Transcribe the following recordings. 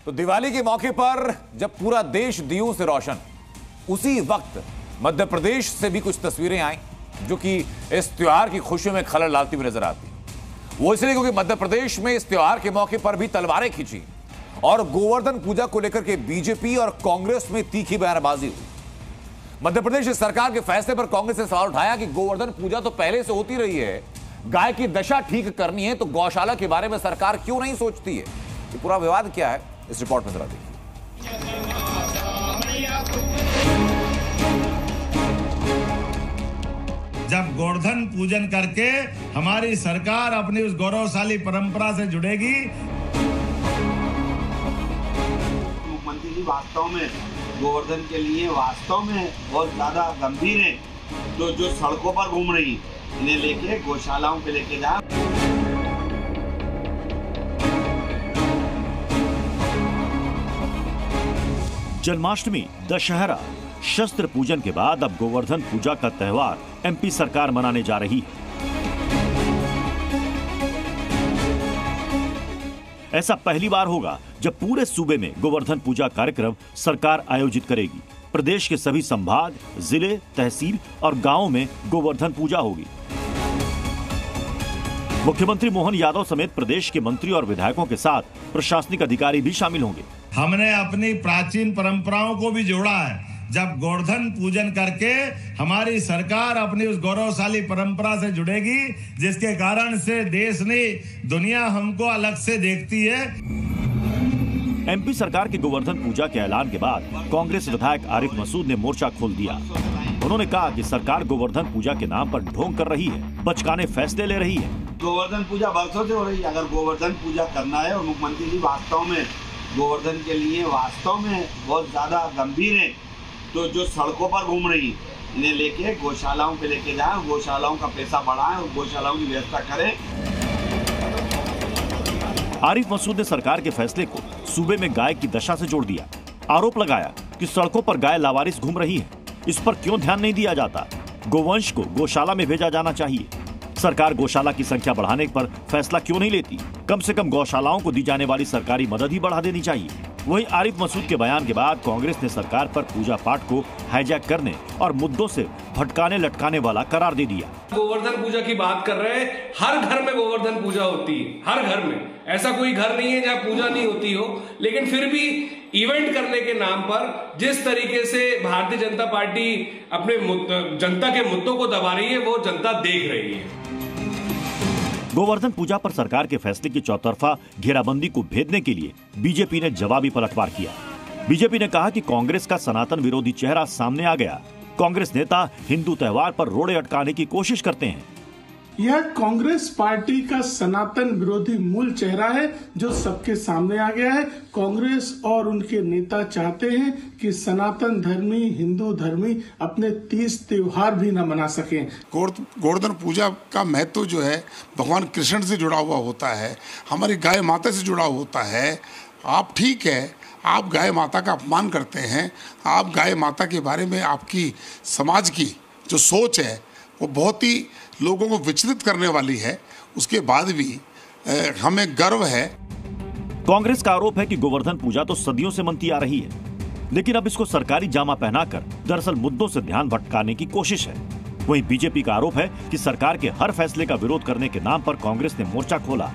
तो दिवाली के मौके पर जब पूरा देश दियों से रोशन, उसी वक्त मध्य प्रदेश से भी कुछ तस्वीरें आई जो कि इस त्योहार की खुशियों में खलल डालती हुई नजर आती। वो इसलिए क्योंकि मध्य प्रदेश में इस त्योहार के मौके पर भी तलवारें खींची और गोवर्धन पूजा को लेकर के बीजेपी और कांग्रेस में तीखी बयानबाजी हुई। मध्य प्रदेश सरकार के फैसले पर कांग्रेस ने सवाल उठाया कि गोवर्धन पूजा तो पहले से होती रही है, गाय की दशा ठीक करनी है तो गौशाला के बारे में सरकार क्यों नहीं सोचती है। ये पूरा विवाद क्या है, इस रिपोर्ट में जरा देखिए। जब गोवर्धन पूजन करके हमारी सरकार अपनी उस गौरवशाली परंपरा से जुड़ेगी। मुख्यमंत्री जी वास्तव में गोवर्धन के लिए वास्तव में बहुत ज्यादा गंभीर है। तो जो सड़कों पर घूम रही इन्हें लेके गौशालाओं पे लेके जा। जन्माष्टमी, दशहरा, शस्त्र पूजन के बाद अब गोवर्धन पूजा का त्योहार एमपी सरकार मनाने जा रही है। ऐसा पहली बार होगा जब पूरे सूबे में गोवर्धन पूजा कार्यक्रम सरकार आयोजित करेगी। प्रदेश के सभी संभाग, जिले, तहसील और गांवों में गोवर्धन पूजा होगी। मुख्यमंत्री मोहन यादव समेत प्रदेश के मंत्री और विधायकों के साथ प्रशासनिक अधिकारी भी शामिल होंगे। हमने अपनी प्राचीन परंपराओं को भी जोड़ा है। जब गोवर्धन पूजन करके हमारी सरकार अपनी उस गौरवशाली परंपरा से जुड़ेगी, जिसके कारण से देश ने दुनिया हमको अलग से देखती है। एमपी सरकार की गोवर्धन पूजा के ऐलान के बाद कांग्रेस विधायक आरिफ मसूद ने मोर्चा खोल दिया। उन्होंने कहा कि सरकार गोवर्धन पूजा के नाम पर ढोंग कर रही है, बचकाने फैसले ले रही है। गोवर्धन पूजा बरसों से हो रही है। अगर गोवर्धन पूजा करना है और मुख्यमंत्री जी वास्तव में गोवर्धन के लिए वास्तव में बहुत ज्यादा गंभीर है, तो जो सड़कों पर घूम रही इन्हें लेके गौशालाओं पे लेके जाए, गौशालाओं का पैसा बढ़ाएं और गौशालाओं की व्यवस्था करें। आरिफ मसूद ने सरकार के फैसले को सूबे में गाय की दशा से जोड़ दिया। आरोप लगाया कि सड़कों पर गाय लावारिस घूम रही है, इस पर क्यों ध्यान नहीं दिया जाता। गोवंश को गौशाला में भेजा जाना चाहिए। सरकार गौशाला की संख्या बढ़ाने पर फैसला क्यों नहीं लेती। कम से कम गौशालाओं को दी जाने वाली सरकारी मदद ही बढ़ा देनी चाहिए। वहीं आरिफ मसूद के बयान के बाद कांग्रेस ने सरकार पर पूजा पाठ को हाईजैक करने और मुद्दों से भटकाने लटकाने वाला करार दे दिया। गोवर्धन पूजा की बात कर रहे हैं, हर घर में गोवर्धन पूजा होती है, हर घर में। ऐसा कोई घर नहीं है जहां पूजा नहीं होती हो। लेकिन फिर भी इवेंट करने के नाम पर जिस तरीके से भारतीय जनता पार्टी अपने जनता के मुद्दों को दबा रही है, वो जनता देख रही है। गोवर्धन पूजा पर सरकार के फैसले की चौतरफा घेराबंदी को भेदने के लिए बीजेपी ने जवाबी पलटवार किया। बीजेपी ने कहा कि कांग्रेस का सनातन विरोधी चेहरा सामने आ गया। कांग्रेस नेता हिंदू त्योहार पर रोड़े अटकाने की कोशिश करते हैं। यह कांग्रेस पार्टी का सनातन विरोधी मूल चेहरा है जो सबके सामने आ गया है। कांग्रेस और उनके नेता चाहते हैं कि सनातन धर्मी, हिंदू धर्मी अपने तीज त्योहार भी न मना सकें। गोवर्धन पूजा का महत्व जो है भगवान कृष्ण से जुड़ा हुआ होता है, हमारी गाय माता से जुड़ा होता है। आप ठीक है, आप गाय माता का अपमान करते हैं। आप गाय माता के बारे में आपकी समाज की जो सोच है वो बहुत ही लोगों को विचलित करने वाली है। उसके बाद भी हमें गर्व है। कांग्रेस का आरोप है कि गोवर्धन पूजा तो सदियों से मनती आ रही है, लेकिन अब इसको सरकारी जामा पहनाकर दरअसल मुद्दों से ध्यान भटकाने की कोशिश है। वहीं बीजेपी का आरोप है कि सरकार के हर फैसले का विरोध करने के नाम पर कांग्रेस ने मोर्चा खोला।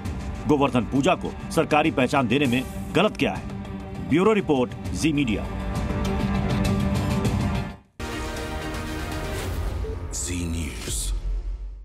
गोवर्धन पूजा को सरकारी पहचान देने में गलत क्या है। ब्यूरो रिपोर्ट, जी मीडिया। जी न्यूज़।